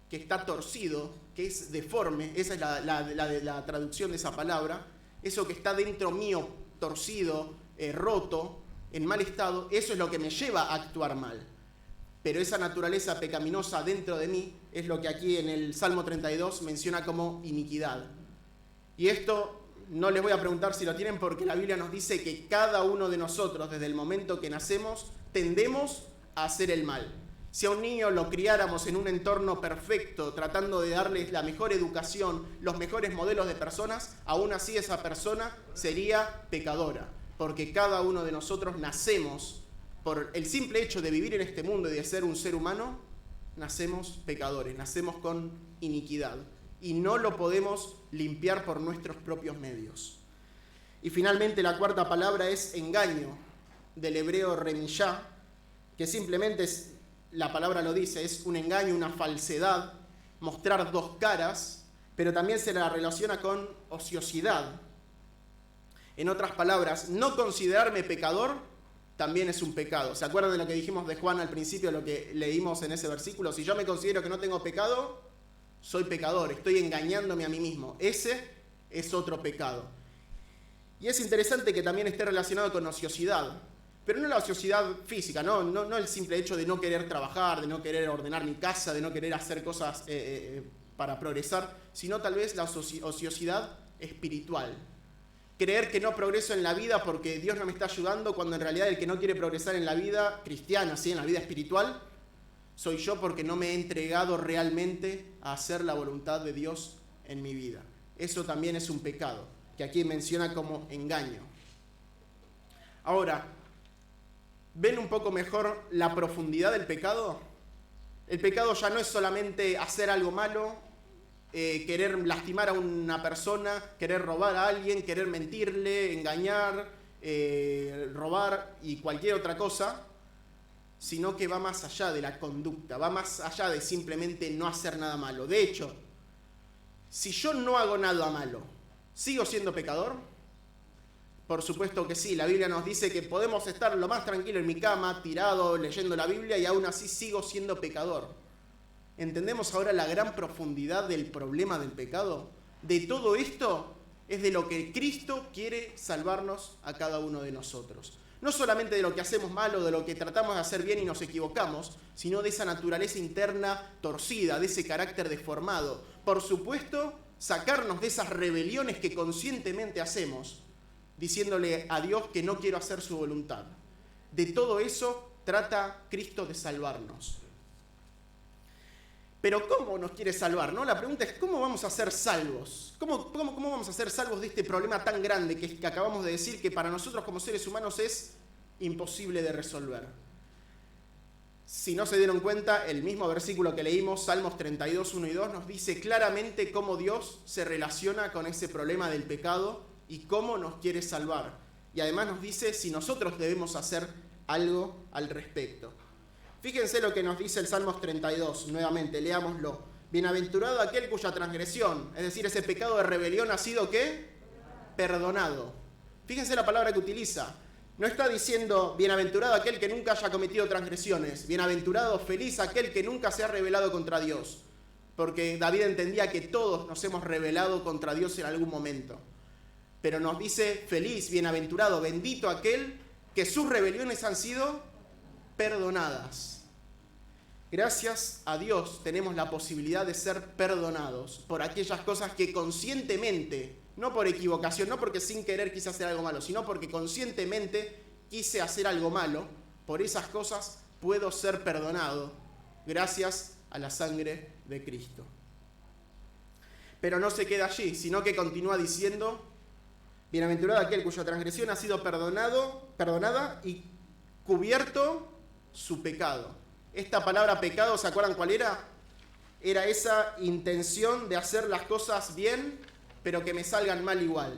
que está torcido, que es deforme, esa es la traducción de esa palabra, eso que está dentro mío, torcido, roto, en mal estado, eso es lo que me lleva a actuar mal. Pero esa naturaleza pecaminosa dentro de mí es lo que aquí en el Salmo 32 menciona como iniquidad. Y esto no les voy a preguntar si lo tienen, porque la Biblia nos dice que cada uno de nosotros, desde el momento que nacemos, tendemos a hacer el mal. Si a un niño lo criáramos en un entorno perfecto, tratando de darles la mejor educación, los mejores modelos de personas, aún así esa persona sería pecadora, porque cada uno de nosotros nacemos, por el simple hecho de vivir en este mundo y de ser un ser humano, nacemos pecadores, nacemos con iniquidad. Y no lo podemos limpiar por nuestros propios medios. Y finalmente la cuarta palabra es engaño, del hebreo remillá, que simplemente es, la palabra lo dice, es un engaño, una falsedad, mostrar dos caras, pero también se la relaciona con ociosidad. En otras palabras, no considerarme pecador también es un pecado. ¿Se acuerdan de lo que dijimos de Juan al principio, lo que leímos en ese versículo? Si yo me considero que no tengo pecado, soy pecador, estoy engañándome a mí mismo. Ese es otro pecado. Y es interesante que también esté relacionado con ociosidad, pero no la ociosidad física, no el simple hecho de no querer trabajar, de no querer ordenar mi casa, de no querer hacer cosas para progresar, sino tal vez la ociosidad espiritual. Creer que no progreso en la vida porque Dios no me está ayudando, cuando en realidad el que no quiere progresar en la vida cristiana, ¿sí? En la vida espiritual, soy yo, porque no me he entregado realmente a hacer la voluntad de Dios en mi vida. Eso también es un pecado, que aquí menciona como engaño. Ahora, ¿Ven un poco mejor la profundidad del pecado? El pecado ya no es solamente hacer algo malo, querer lastimar a una persona, querer robar a alguien, querer mentirle, engañar, robar y cualquier otra cosa, sino que va más allá de la conducta, va más allá de simplemente no hacer nada malo. De hecho, si yo no hago nada malo, ¿sigo siendo pecador? Por supuesto que sí. La Biblia nos dice que podemos estar lo más tranquilo en mi cama, tirado, leyendo la Biblia, y aún así sigo siendo pecador. ¿Entendemos ahora la gran profundidad del problema del pecado? De todo esto es de lo que Cristo quiere salvarnos a cada uno de nosotros. No solamente de lo que hacemos mal o de lo que tratamos de hacer bien y nos equivocamos, sino de esa naturaleza interna torcida, de ese carácter deformado. Por supuesto, sacarnos de esas rebeliones que conscientemente hacemos, diciéndole a Dios que no quiero hacer su voluntad. De todo eso trata Cristo de salvarnos. Pero ¿cómo nos quiere salvar? ¿No? La pregunta es, ¿cómo vamos a ser salvos? ¿Cómo vamos a ser salvos de este problema tan grande que acabamos de decir que para nosotros como seres humanos es imposible de resolver? Si no se dieron cuenta, el mismo versículo que leímos, Salmos 32, 1 y 2, nos dice claramente cómo Dios se relaciona con ese problema del pecado y cómo nos quiere salvar. Y además nos dice si nosotros debemos hacer algo al respecto. Fíjense lo que nos dice el Salmos 32, nuevamente, leámoslo. Bienaventurado aquel cuya transgresión, es decir, ese pecado de rebelión ha sido, ¿qué? Perdonado. Fíjense la palabra que utiliza. No está diciendo bienaventurado aquel que nunca haya cometido transgresiones, bienaventurado, feliz aquel que nunca se ha rebelado contra Dios. Porque David entendía que todos nos hemos rebelado contra Dios en algún momento. Pero nos dice feliz, bienaventurado, bendito aquel que sus rebeliones han sido perdonadas. Gracias a Dios tenemos la posibilidad de ser perdonados por aquellas cosas que conscientemente, no por equivocación, no porque sin querer quise hacer algo malo, sino porque conscientemente quise hacer algo malo. Por esas cosas puedo ser perdonado gracias a la sangre de Cristo. Pero no se queda allí, sino que continúa diciendo, bienaventurado aquel cuya transgresión ha sido perdonada y cubierto su pecado. Esta palabra pecado, ¿se acuerdan cuál era? Era esa intención de hacer las cosas bien, pero que me salgan mal igual.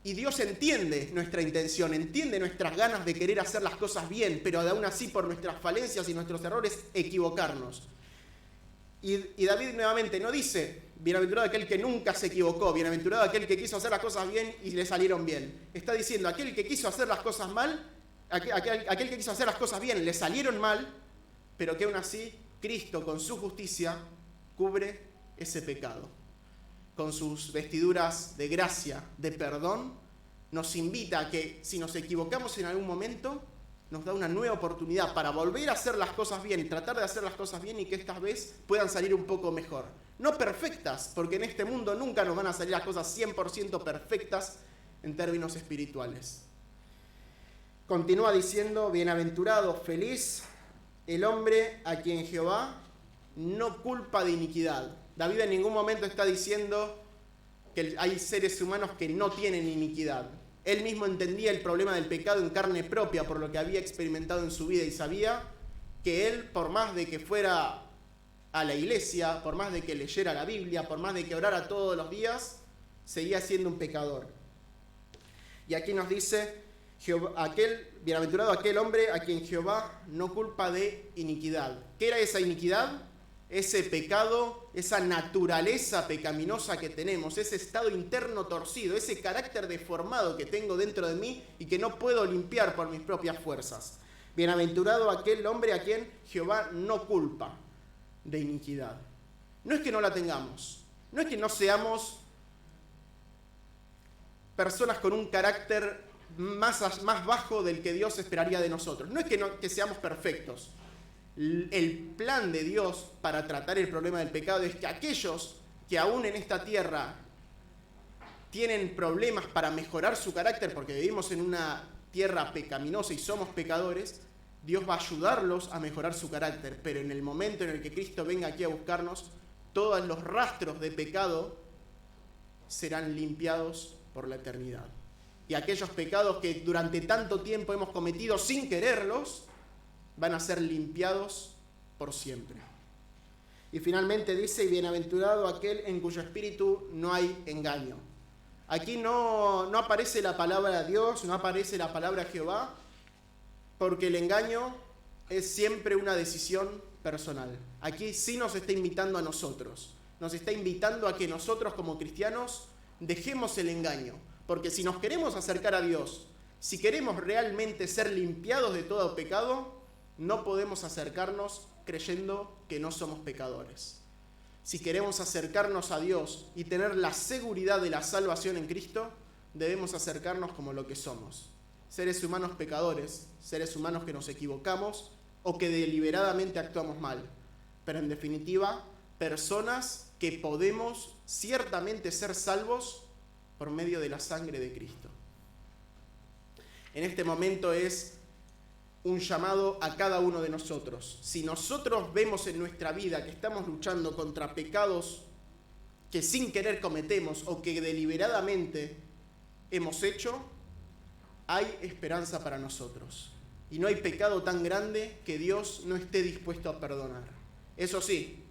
Y Dios entiende nuestra intención, entiende nuestras ganas de querer hacer las cosas bien, pero de aún así por nuestras falencias y nuestros errores equivocarnos. Y David nuevamente no dice, bienaventurado aquel que nunca se equivocó, bienaventurado aquel que quiso hacer las cosas bien y le salieron bien. Está diciendo, aquel que quiso hacer las cosas mal, aquel que quiso hacer las cosas bien le salieron mal, pero que aún así Cristo con su justicia cubre ese pecado. Con sus vestiduras de gracia, de perdón, nos invita a que si nos equivocamos en algún momento, nos da una nueva oportunidad para volver a hacer las cosas bien y tratar de hacer las cosas bien y que esta vez puedan salir un poco mejor. No perfectas, porque en este mundo nunca nos van a salir las cosas 100% perfectas en términos espirituales. Continúa diciendo, bienaventurado, feliz el hombre a quien Jehová no culpa de iniquidad. David en ningún momento está diciendo que hay seres humanos que no tienen iniquidad. Él mismo entendía el problema del pecado en carne propia por lo que había experimentado en su vida y sabía que él, por más de que fuera a la iglesia, por más de que leyera la Biblia, por más de que orara todos los días, seguía siendo un pecador. Y aquí nos dice, bienaventurado aquel hombre a quien Jehová no culpa de iniquidad. ¿Qué era esa iniquidad? Ese pecado, esa naturaleza pecaminosa que tenemos, ese estado interno torcido, ese carácter deformado que tengo dentro de mí y que no puedo limpiar por mis propias fuerzas. Bienaventurado aquel hombre a quien Jehová no culpa de iniquidad. No es que no la tengamos, no es que no seamos personas con un carácter más bajo del que Dios esperaría de nosotros. No es que seamos perfectos. El plan de Dios para tratar el problema del pecado es que aquellos que aún en esta tierra tienen problemas para mejorar su carácter, porque vivimos en una tierra pecaminosa y somos pecadores, Dios va a ayudarlos a mejorar su carácter. Pero en el momento en el que Cristo venga aquí a buscarnos, todos los rastros de pecado serán limpiados por la eternidad. y aquellos pecados que durante tanto tiempo hemos cometido sin quererlos, van a ser limpiados por siempre. Y finalmente dice, y bienaventurado aquel en cuyo espíritu no hay engaño. Aquí no aparece la palabra Dios, no aparece la palabra Jehová, porque el engaño es siempre una decisión personal. Aquí sí nos está invitando a nosotros, nos está invitando a que nosotros como cristianos dejemos el engaño, porque si nos queremos acercar a Dios, si queremos realmente ser limpiados de todo pecado, no podemos acercarnos creyendo que no somos pecadores. Si queremos acercarnos a Dios y tener la seguridad de la salvación en Cristo, debemos acercarnos como lo que somos. Seres humanos pecadores, seres humanos que nos equivocamos o que deliberadamente actuamos mal. Pero en definitiva, personas que podemos ciertamente ser salvos por medio de la sangre de Cristo. En este momento es un llamado a cada uno de nosotros. Si nosotros vemos en nuestra vida que estamos luchando contra pecados que sin querer cometemos o que deliberadamente hemos hecho, hay esperanza para nosotros. Y no hay pecado tan grande que Dios no esté dispuesto a perdonar. Eso sí,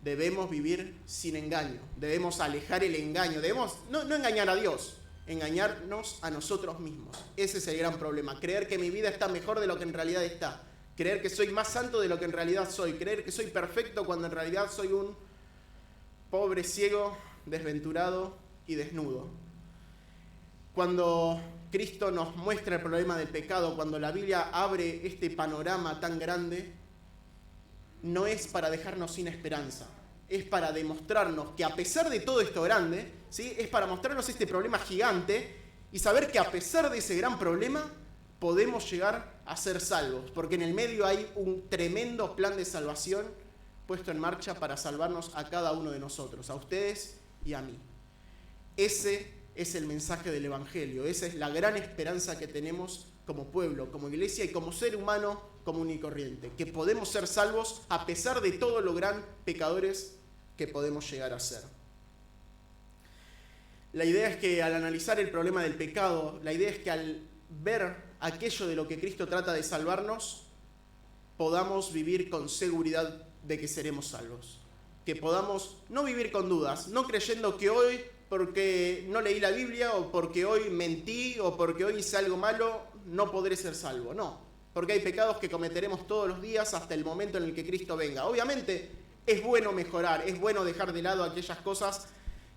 debemos vivir sin engaño, debemos alejar el engaño, debemos no engañar a Dios, engañarnos a nosotros mismos. Ese es el gran problema, creer que mi vida está mejor de lo que en realidad está, creer que soy más santo de lo que en realidad soy, creer que soy perfecto cuando en realidad soy un pobre ciego, desventurado y desnudo. Cuando Cristo nos muestra el problema del pecado, cuando la Biblia abre este panorama tan grande, no es para dejarnos sin esperanza, es para demostrarnos que a pesar de todo esto grande, ¿sí?, es para mostrarnos este problema gigante y saber que a pesar de ese gran problema podemos llegar a ser salvos, porque en el medio hay un tremendo plan de salvación puesto en marcha para salvarnos a cada uno de nosotros, a ustedes y a mí. Ese es el mensaje del Evangelio, esa es la gran esperanza que tenemos como pueblo, como iglesia y como ser humano común y corriente, que podemos ser salvos a pesar de todo lo gran pecadores que podemos llegar a ser. La idea es que al analizar el problema del pecado, la idea es que al ver aquello de lo que Cristo trata de salvarnos, podamos vivir con seguridad de que seremos salvos. Que podamos no vivir con dudas, no creyendo que hoy, porque no leí la Biblia, o porque hoy mentí, o porque hoy hice algo malo, no podré ser salvo. No, porque hay pecados que cometeremos todos los días hasta el momento en el que Cristo venga. Obviamente es bueno mejorar, es bueno dejar de lado aquellas cosas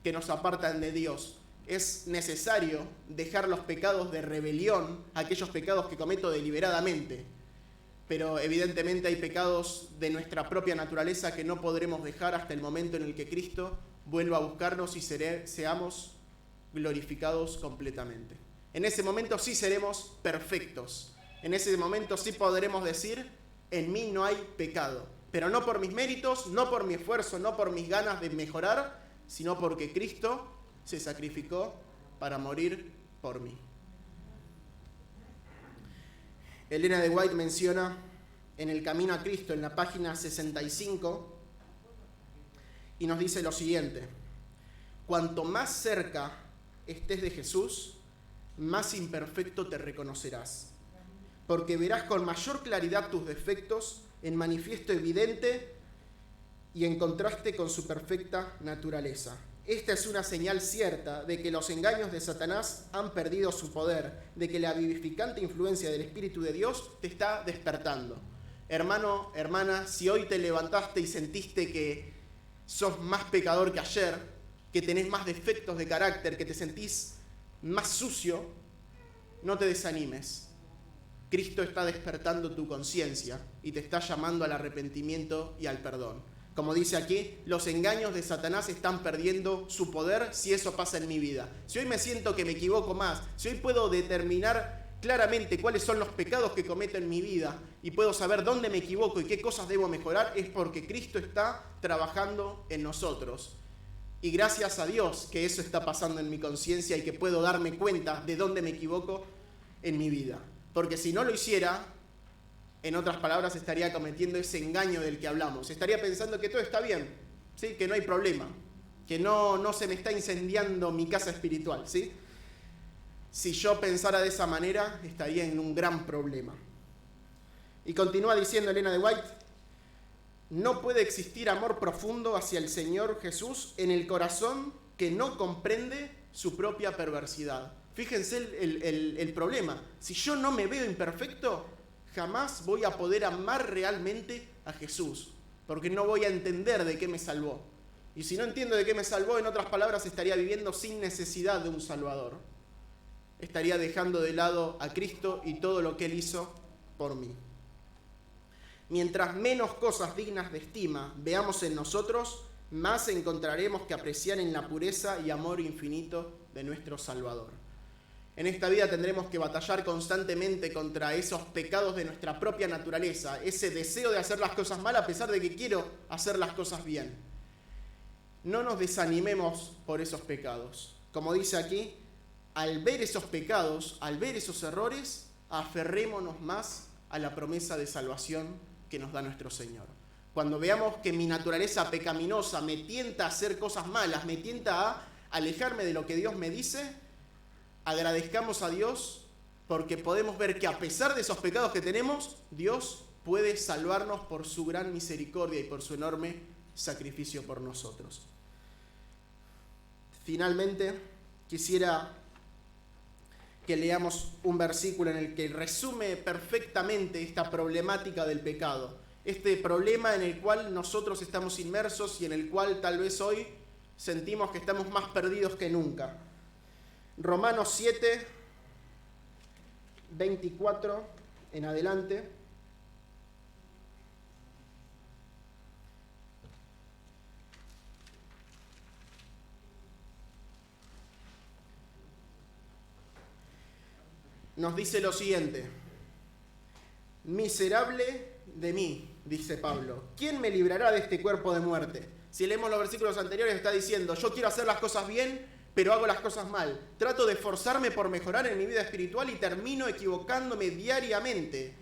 que nos apartan de Dios. Es necesario dejar los pecados de rebelión, aquellos pecados que cometo deliberadamente. Pero evidentemente hay pecados de nuestra propia naturaleza que no podremos dejar hasta el momento en el que Cristo vuelva a buscarnos y seamos glorificados completamente. En ese momento sí seremos perfectos. En ese momento sí podremos decir, en mí no hay pecado. Pero no por mis méritos, no por mi esfuerzo, no por mis ganas de mejorar, sino porque Cristo se sacrificó para morir por mí. Elena de White menciona en El Camino a Cristo, en la página 65, y nos dice lo siguiente: cuanto más cerca estés de Jesús, más imperfecto te reconocerás, porque verás con mayor claridad tus defectos en manifiesto evidente y en contraste con su perfecta naturaleza. Esta es una señal cierta de que los engaños de Satanás han perdido su poder, de que la vivificante influencia del Espíritu de Dios te está despertando. Hermano, hermana, si hoy te levantaste y sentiste que sos más pecador que ayer, que tenés más defectos de carácter, que te sentís más sucio, no te desanimes. Cristo está despertando tu conciencia y te está llamando al arrepentimiento y al perdón. Como dice aquí, los engaños de Satanás están perdiendo su poder si eso pasa en mi vida. Si hoy me siento que me equivoco más, si hoy puedo determinar claramente cuáles son los pecados que cometo en mi vida y puedo saber dónde me equivoco y qué cosas debo mejorar, es porque Cristo está trabajando en nosotros. Y gracias a Dios que eso está pasando en mi conciencia y que puedo darme cuenta de dónde me equivoco en mi vida. Porque si no lo hiciera, en otras palabras, estaría cometiendo ese engaño del que hablamos. Estaría pensando que todo está bien, ¿sí? Que no hay problema, que no se me está incendiando mi casa espiritual, ¿sí? Si yo pensara de esa manera, estaría en un gran problema. Y continúa diciendo Elena de White: no puede existir amor profundo hacia el Señor Jesús en el corazón que no comprende su propia perversidad. Fíjense el problema. Si yo no me veo imperfecto, jamás voy a poder amar realmente a Jesús, porque no voy a entender de qué me salvó. Y si no entiendo de qué me salvó, en otras palabras, estaría viviendo sin necesidad de un Salvador. Estaría dejando de lado a Cristo y todo lo que Él hizo por mí. Mientras menos cosas dignas de estima veamos en nosotros, más encontraremos que apreciar en la pureza y amor infinito de nuestro Salvador. En esta vida tendremos que batallar constantemente contra esos pecados de nuestra propia naturaleza, ese deseo de hacer las cosas mal a pesar de que quiero hacer las cosas bien. No nos desanimemos por esos pecados. Como dice aquí, al ver esos pecados, al ver esos errores, aferrémonos más a la promesa de salvación que nos da nuestro Señor. Cuando veamos que mi naturaleza pecaminosa me tienta a hacer cosas malas, me tienta a alejarme de lo que Dios me dice, agradezcamos a Dios porque podemos ver que a pesar de esos pecados que tenemos, Dios puede salvarnos por su gran misericordia y por su enorme sacrificio por nosotros. Finalmente, quisiera que leamos un versículo en el que resume perfectamente esta problemática del pecado, este problema en el cual nosotros estamos inmersos y en el cual tal vez hoy sentimos que estamos más perdidos que nunca. Romanos 7, 24 en adelante. Nos dice lo siguiente: miserable de mí, dice Pablo, ¿quién me librará de este cuerpo de muerte? Si leemos los versículos anteriores, está diciendo: yo quiero hacer las cosas bien, pero hago las cosas mal. Trato de esforzarme por mejorar en mi vida espiritual y termino equivocándome diariamente.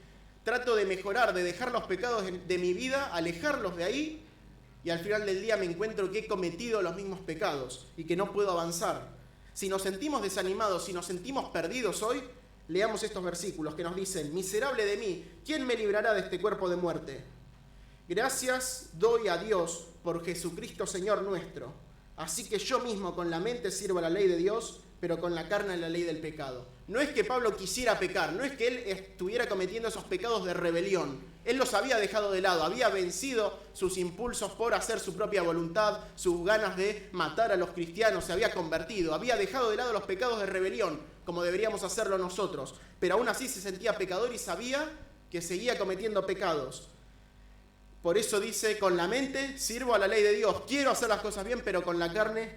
Trato de mejorar, de dejar los pecados de mi vida, alejarlos de ahí, y al final del día me encuentro que he cometido los mismos pecados y que no puedo avanzar. Si nos sentimos desanimados, si nos sentimos perdidos hoy, leamos estos versículos que nos dicen: miserable de mí, ¿quién me librará de este cuerpo de muerte? Gracias doy a Dios por Jesucristo Señor nuestro. Así que yo mismo con la mente sirvo a la ley de Dios, pero con la carne a la ley del pecado. No es que Pablo quisiera pecar, no es que él estuviera cometiendo esos pecados de rebelión. Él los había dejado de lado, había vencido sus impulsos por hacer su propia voluntad, sus ganas de matar a los cristianos, se había convertido, había dejado de lado los pecados de rebelión, como deberíamos hacerlo nosotros. Pero aún así se sentía pecador y sabía que seguía cometiendo pecados. Por eso dice: con la mente sirvo a la ley de Dios, quiero hacer las cosas bien, pero con la carne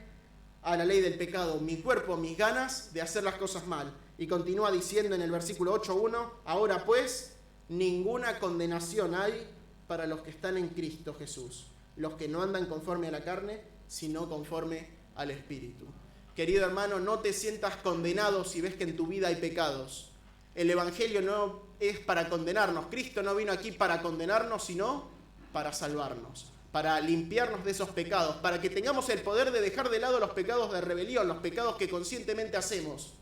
a la ley del pecado, mi cuerpo, mis ganas de hacer las cosas mal. Y continúa diciendo en el versículo 8:1: ahora pues, ninguna condenación hay para los que están en Cristo Jesús, los que no andan conforme a la carne, sino conforme al Espíritu. Querido hermano, no te sientas condenado si ves que en tu vida hay pecados. El Evangelio no es para condenarnos. Cristo no vino aquí para condenarnos, sino para salvarnos, para limpiarnos de esos pecados, para que tengamos el poder de dejar de lado los pecados de rebelión, los pecados que conscientemente hacemos,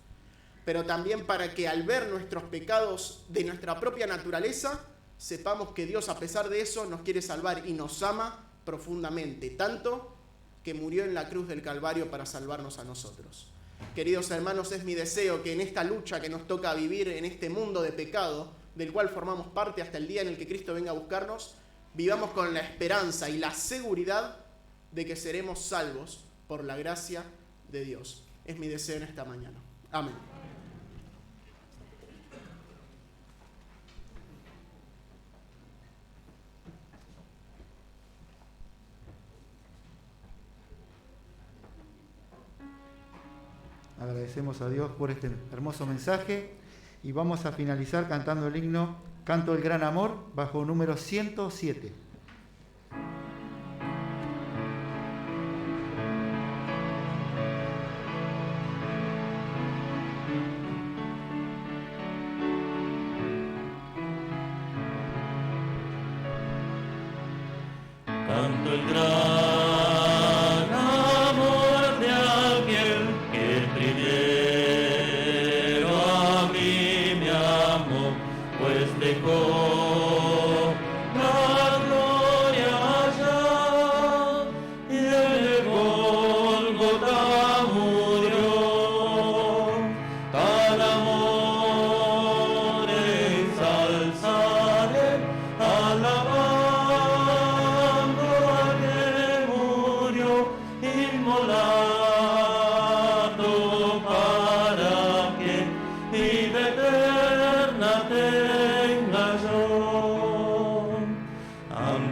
pero también para que al ver nuestros pecados de nuestra propia naturaleza, sepamos que Dios, a pesar de eso, nos quiere salvar y nos ama profundamente, tanto que murió en la cruz del Calvario para salvarnos a nosotros. Queridos hermanos, es mi deseo que en esta lucha que nos toca vivir en este mundo de pecado, del cual formamos parte hasta el día en el que Cristo venga a buscarnos, vivamos con la esperanza y la seguridad de que seremos salvos por la gracia de Dios. Es mi deseo en esta mañana. Amén. Agradecemos a Dios por este hermoso mensaje y vamos a finalizar cantando el himno Canto el Gran Amor, bajo número 107. Canto el gran amor de aquel que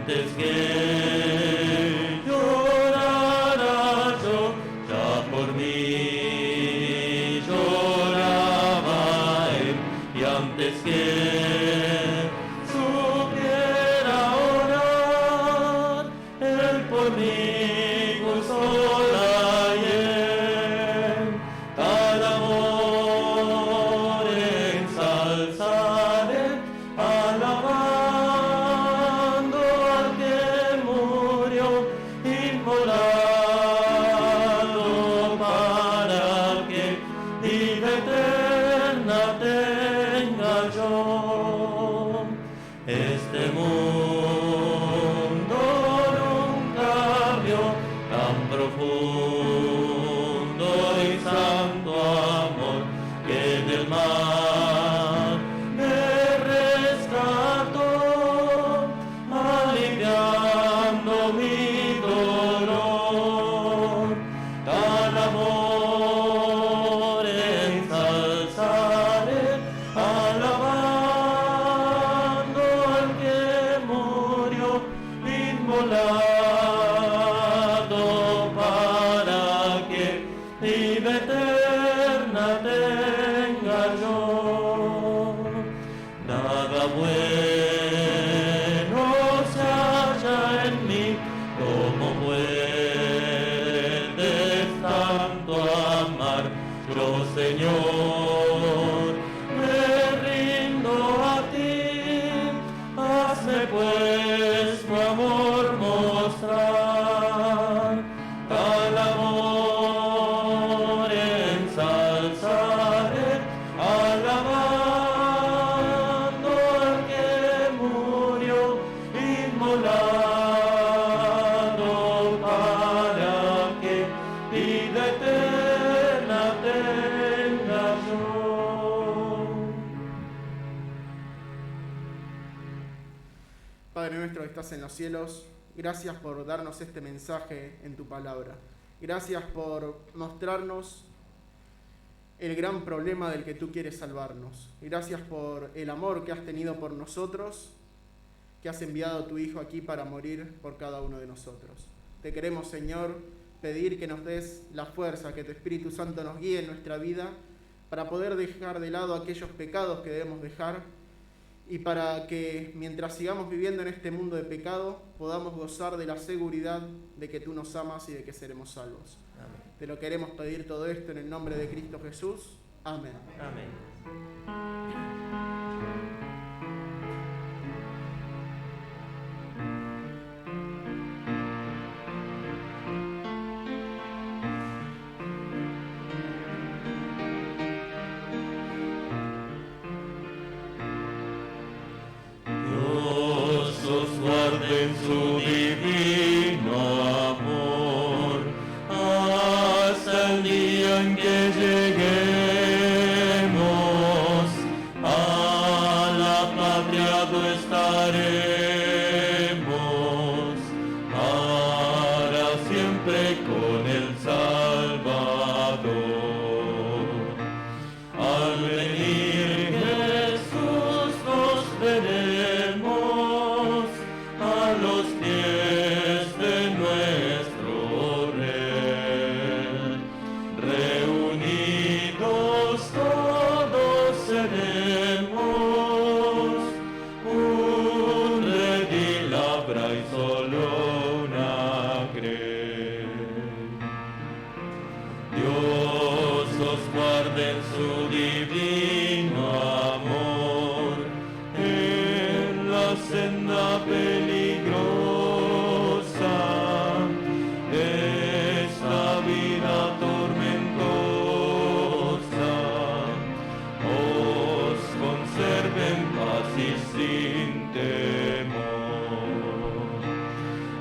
antes que llorara yo, ya por mí lloraba él, y antes que supiera orar, él por mí consola y él, tal amor ensalzaré, alabando al que murió inmolado para que vida eterna tenga yo. Este mundo nunca vio tan profundo y santo amor que del mar me rescató, aliviando mi dolor. Tal amor ensalzaré, alabando al que murió inmolado para que vida eterna tenga yo. Nada bueno se halla en mí, como puedes tanto amar. Yo, Señor, me rindo a ti, hazme pues tu amor mostrar. Tal amor ensalzaré, alabando al que murió inmolado para que vida eterna tenga yo. Padre nuestro que estás en los cielos, gracias por darnos este mensaje en tu palabra. Gracias por mostrarnos el gran problema del que tú quieres salvarnos. Gracias por el amor que has tenido por nosotros, que has enviado a tu Hijo aquí para morir por cada uno de nosotros. Te queremos, Señor, pedir que nos des la fuerza, que tu Espíritu Santo nos guíe en nuestra vida para poder dejar de lado aquellos pecados que debemos dejar y para que mientras sigamos viviendo en este mundo de pecado podamos gozar de la seguridad de que tú nos amas y de que seremos salvos. Amén. Te lo queremos pedir todo esto en el nombre de Cristo Jesús. Amén. Amén. Dios os guarde en su divino amor, hasta el día en que lleguemos a la patria donde estaremos para siempre con el Salvador. Al venir Jesús nos veremos a los pies de nuestro Rey. Reunidos todos seremos un redil habrá y solo una grey. Dios os guarde en su divino amor, en la senda peligrosa, esta vida tormentosa, os conserve en paz y sin temor.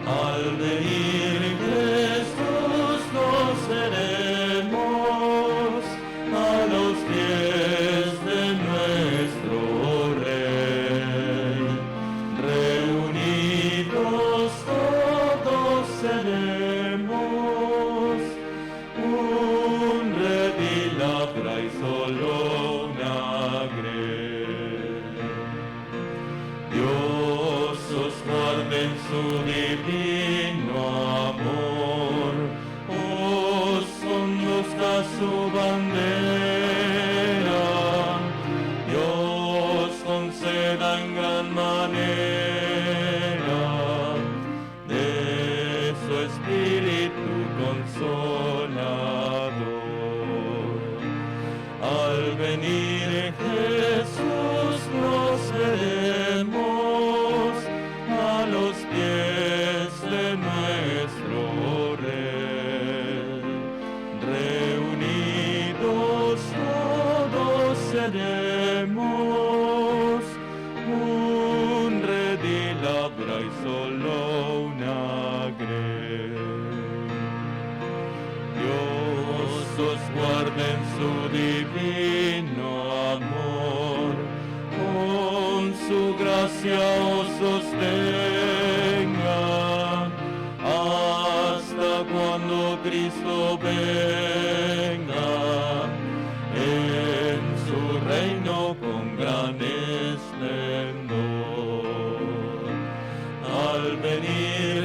Al venir Jesús nos veremos a los pies de nuestro Rey. Reunidos todos seremos un redil habrá y solo una grey. Dios os guarde guarde en su divino amor, os conduzca su bandera, Dios conceda en gran manera de su espíritu consolador. Al venir Jesús nos veremos a los pies de nuestro Rey. Reunidos todos seremos un redil habrá y solo una grey. Dios os guarde en su divino amor, con su gracia os sostenga, hasta cuando Cristo venga, en su reino con gran esplendor. Al venir